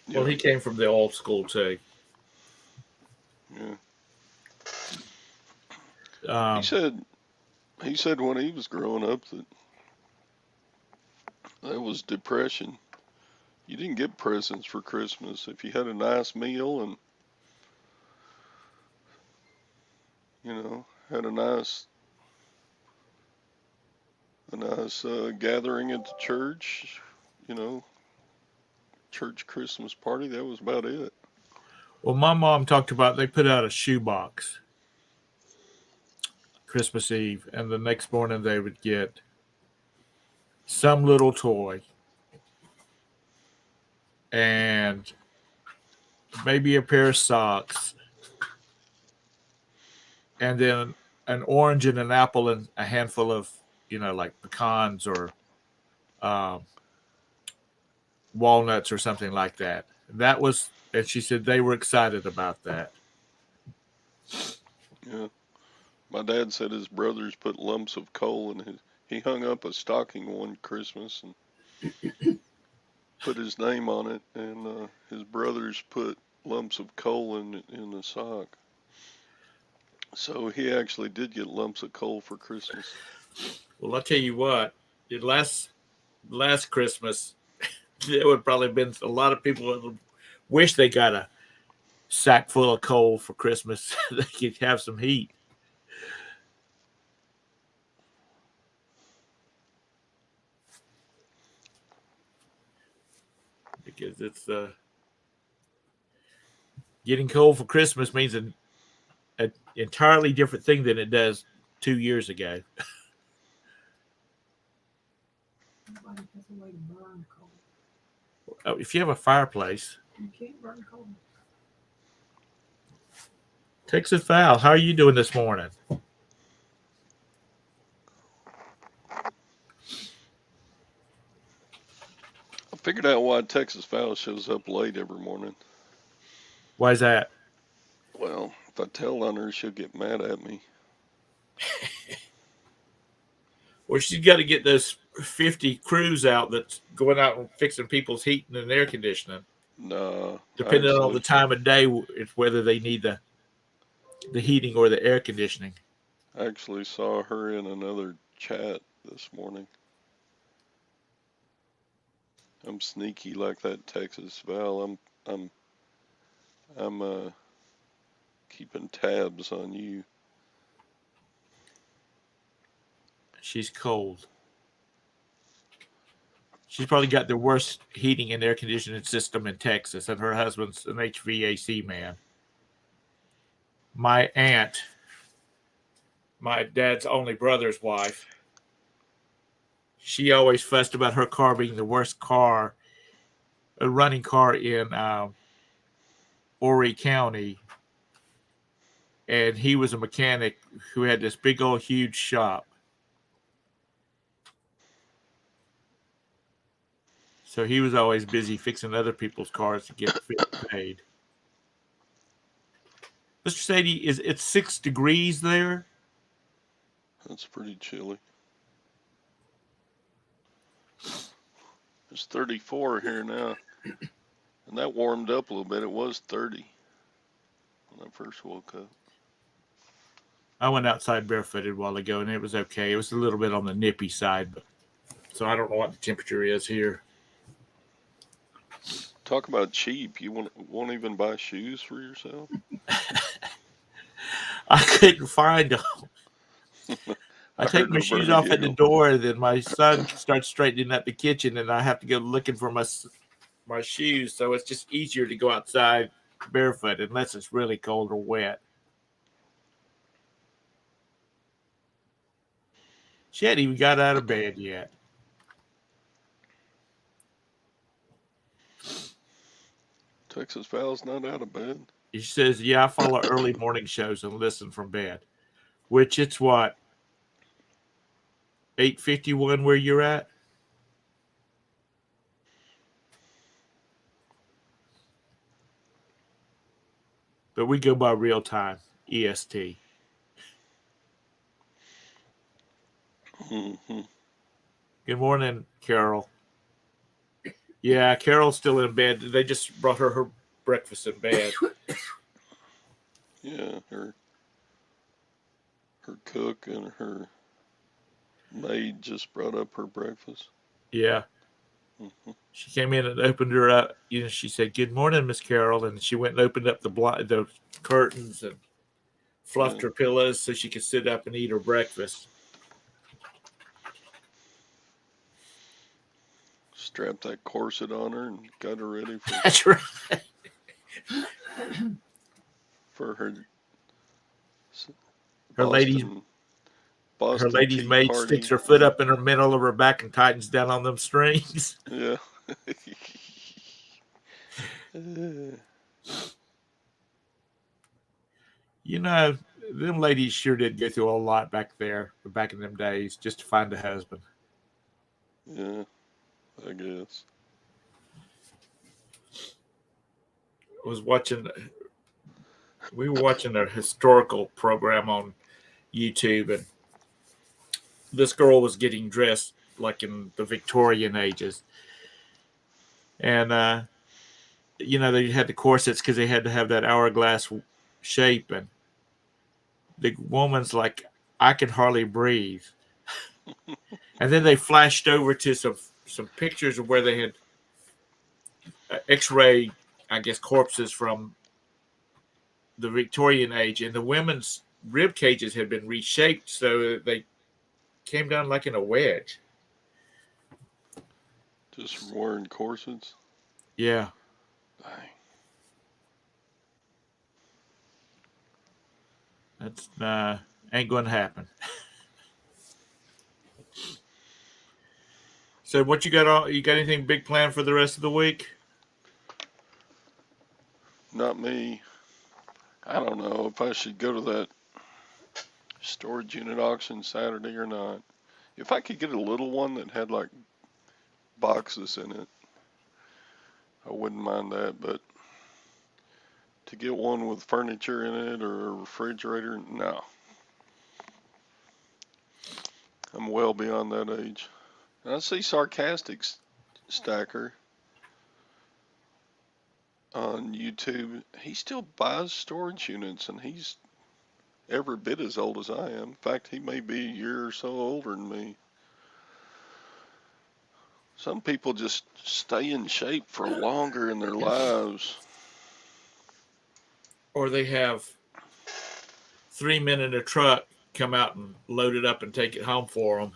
Speaker 1: Well, he came from the old school too.
Speaker 2: yeah.
Speaker 1: Um,
Speaker 2: He said when he was growing up that there was depression. You didn't get presents for Christmas. If you had a nice meal and had a nice gathering at the church, church Christmas party, that was about it.
Speaker 1: well, my mom talked about they put out a shoebox Christmas Eve, and the next morning they would get some little toy and maybe a pair of socks, and then an orange and an apple and a handful of, like pecans or walnuts or something like that. And she said they were excited about that.
Speaker 2: Yeah. My dad said his brothers put lumps of coal in his. He hung up a stocking one Christmas and put his name on it, and his brothers put lumps of coal in the sock. So he actually did get lumps of coal for Christmas.
Speaker 1: Well, I'll tell you what, last Christmas, there would probably been a lot of people that would wish they got a sack full of coal for Christmas. They could have some heat. Because it's getting coal for Christmas means an entirely different thing than it does 2 years ago.
Speaker 3: Nobody has a way to burn coal.
Speaker 1: Oh, if you have a fireplace.
Speaker 3: You can't burn coal.
Speaker 1: Texas Val, how are you doing this morning?
Speaker 2: I figured out why Texas Val shows up late every morning.
Speaker 1: Why is that?
Speaker 2: Well, if I tell on her, she'll get mad at me.
Speaker 1: Well, she's got to get those 50 crews out that's going out and fixing people's heating and air conditioning.
Speaker 2: No.
Speaker 1: Depending on the time of day, it's whether they need the heating or the air conditioning.
Speaker 2: I actually saw her in another chat this morning. I'm sneaky like that, Texas Val. I'm keeping tabs on you.
Speaker 1: She's cold. She's probably got the worst heating and air conditioning system in Texas, and her husband's an HVAC man. My aunt, my dad's only brother's wife, she always fussed about her car being the worst car, a running car in Horry County, and he was a mechanic who had this big old huge shop. So he was always busy fixing other people's cars to get paid. Mr. Sadie, it's 6 degrees there?
Speaker 2: That's pretty chilly. It's 34 here now. And that warmed up a little bit. It was 30 when I first woke up.
Speaker 1: I went outside barefooted a while ago, and it was okay. It was a little bit on the nippy side, but so I don't know what the temperature is here.
Speaker 2: Talk about cheap. You won't even buy shoes for yourself?
Speaker 1: I couldn't find them. I take
Speaker 2: heard
Speaker 1: my
Speaker 2: no
Speaker 1: shoes
Speaker 2: better
Speaker 1: off at the
Speaker 2: deal.
Speaker 1: door, and then my son starts straightening up the kitchen, and I have to go looking for my shoes. So it's just easier to go outside barefoot unless it's really cold or wet. She hadn't even got out of bed yet.
Speaker 2: Texas Val's not out of bed.
Speaker 1: She says, "Yeah, I follow early morning shows and listen from bed." Which it's what, 8:51 where you're at? But we go by real time, EST.
Speaker 2: Mm-hmm.
Speaker 1: Good morning, Carol. Yeah, Carol's still in bed. They just brought her breakfast in bed.
Speaker 2: Yeah, her cook and her maid just brought up her breakfast.
Speaker 1: Yeah.
Speaker 2: Mm-hmm.
Speaker 1: She came in and opened her up. You know, she said, "Good morning, Miss Carol," and she went and opened up the curtains and fluffed her pillows so she could sit up and eat her breakfast.
Speaker 2: Strapped that corset on her and got her ready for
Speaker 1: That's right.
Speaker 2: for her
Speaker 1: Her lady's
Speaker 2: Boston Tea
Speaker 1: maid
Speaker 2: Party.
Speaker 1: sticks her foot up in the middle of her back and tightens down on them strings.
Speaker 2: Yeah.
Speaker 1: You know, them ladies sure did go through a lot back in them days, just to find a husband.
Speaker 2: Yeah, I guess.
Speaker 1: We were watching a historical program on YouTube, and this girl was getting dressed like in the Victorian ages. And, you know, they had the corsets because they had to have that hourglass shape. And the woman's like, "I can hardly breathe." And then they flashed over to some pictures of where they had X-ray, I guess, corpses from the Victorian age, and the women's rib cages had been reshaped so they came down like in a wedge.
Speaker 2: Just from wearing corsets.
Speaker 1: Yeah.
Speaker 2: Dang.
Speaker 1: That's ain't going to happen. So what you got? You got anything big planned for the rest of the week?
Speaker 2: Not me. I don't know if I should go to that storage unit auction Saturday or not. If I could get a little one that had like boxes in it, I wouldn't mind that. But to get one with furniture in it or a refrigerator, no. I'm well beyond that age. And I see Sarcastic Stacker on YouTube. He still buys storage units, and he's every bit as old as I am. In fact, he may be a year or so older than me. Some people just stay in shape for longer in their lives.
Speaker 1: Or they have 3 men in a truck come out and load it up and take it home for them.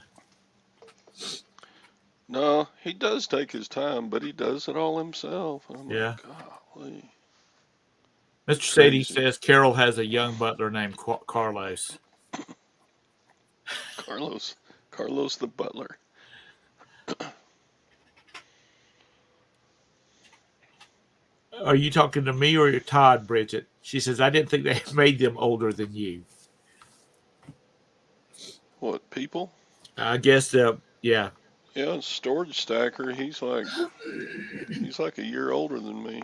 Speaker 2: No, he does take his time, but he does it all himself. I'm
Speaker 1: Yeah.
Speaker 2: like, golly.
Speaker 1: Mr. Sadie
Speaker 2: Crazy.
Speaker 1: says Carol has a young butler named Carlos.
Speaker 2: Carlos the butler.
Speaker 1: Are you talking to me or your Todd, Bridget? She says, I didn't think they made them older than you.
Speaker 2: What, people?
Speaker 1: I guess, yeah.
Speaker 2: Yeah, storage stacker. He's like a year older than me.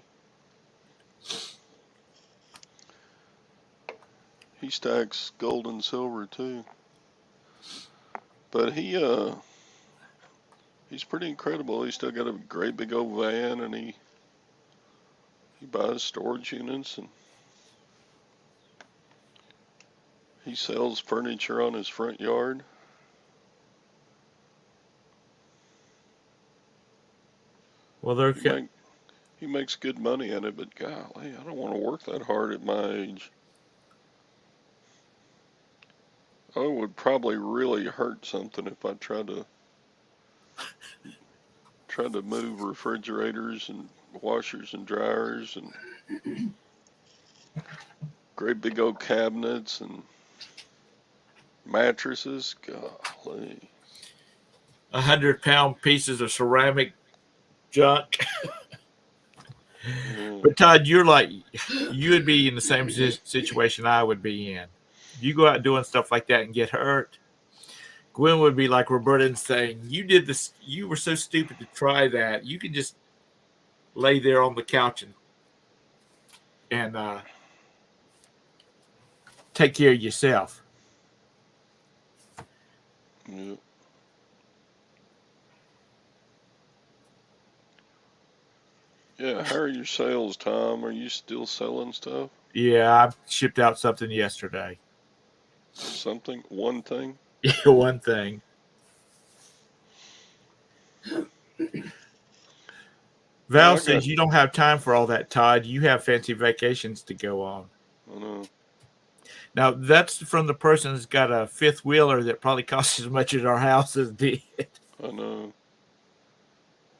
Speaker 2: He stacks gold and silver too. But he's pretty incredible. He's still got a great big old van, and he buys storage units, and he sells furniture on his front yard.
Speaker 1: Well,
Speaker 2: He makes good money at it, but golly, I don't want to work that hard at my age. Oh, it would probably really hurt something if I tried to move refrigerators and washers and dryers and great big old cabinets and mattresses. Golly.
Speaker 1: 100-pound pieces of ceramic junk.
Speaker 2: Yeah.
Speaker 1: But Todd, you would be in the same situation I would be in. You go out doing stuff like that and get hurt. Gwen would be like Roberta and saying, "You did this. You were so stupid to try that. You can just lay there on the couch and take care of yourself."
Speaker 2: Yeah. Yeah, how are your sales, Tom? Are you still selling stuff?
Speaker 1: Yeah, I shipped out something yesterday.
Speaker 2: Something? One thing?
Speaker 1: Yeah, one thing. Val says you don't have time for all that, Todd. You have fancy vacations to go on.
Speaker 2: I know.
Speaker 1: Now, that's from the person who's got a fifth wheeler that probably costs as much as our houses did.
Speaker 2: I know.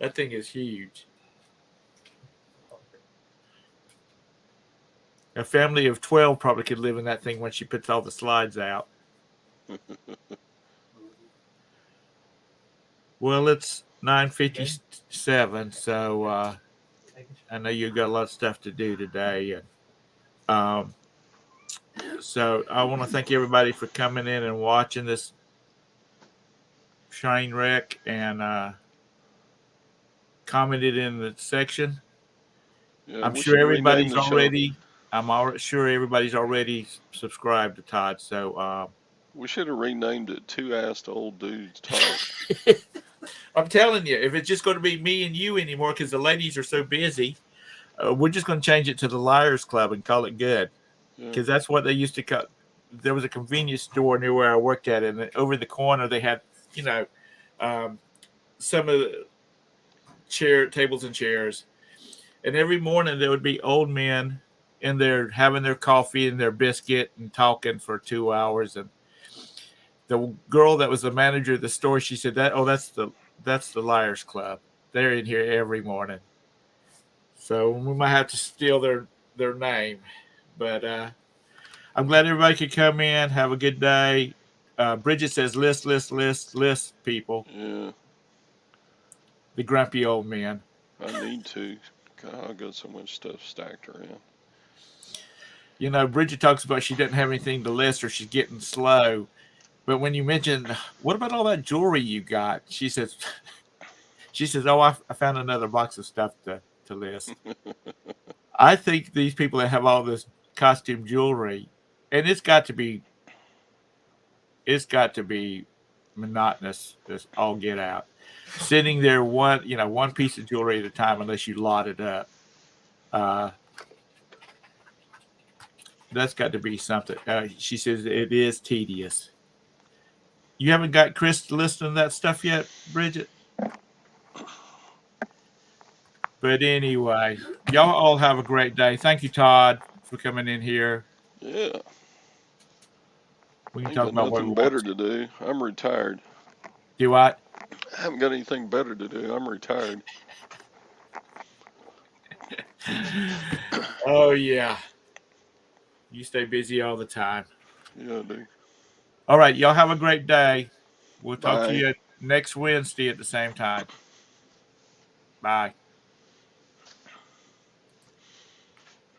Speaker 1: That thing is huge. A family of 12 probably could live in that thing when she puts all the slides out. Well, it's 9:57, so I know you've got a lot of stuff to do today. So I want to thank everybody for coming in and watching this train wreck and commented in the section.
Speaker 2: Yeah,
Speaker 1: I'm sure everybody's already subscribed to Todd. So
Speaker 2: we should have renamed it Two Asked Old Dudes Talk.
Speaker 1: I'm telling you, if it's just going to be me and you anymore because the ladies are so busy, we're just going to change it to the Liars Club and call it good. Because that's what they used to call. There was a convenience store near where I worked at, and over the corner they had, some of the tables and chairs. And every morning there would be old men in there having their coffee and their biscuit and talking for 2 hours. And the girl that was the manager of the store, she said that's the Liars Club. They're in here every morning. So we might have to steal their name. But I'm glad everybody could come in. Have a good day. Bridget says list people.
Speaker 2: Yeah.
Speaker 1: The grumpy old men.
Speaker 2: I need to. God, I've got so much stuff stacked around.
Speaker 1: Bridget talks about she doesn't have anything to list or she's getting slow. But when you mention, what about all that jewelry you got? She says, oh, I found another box of stuff to list. I think these people that have all this costume jewelry, and it's got to be monotonous. Just all get out. Sitting there one piece of jewelry at a time, unless you lot it up. That's got to be something. She says it is tedious. You haven't got Chris listing that stuff yet, Bridget? But anyway, y'all all have a great day. Thank you, Todd, for coming in here.
Speaker 2: Yeah.
Speaker 1: We can talk about
Speaker 2: nothing better to do. I'm retired.
Speaker 1: Do what?
Speaker 2: I haven't got anything better to do. I'm retired.
Speaker 1: Oh, yeah. You stay busy all the time.
Speaker 2: Yeah, I do.
Speaker 1: All right. Y'all have a great day. We'll talk
Speaker 2: Bye.
Speaker 1: to you next Wednesday at the same time. Bye.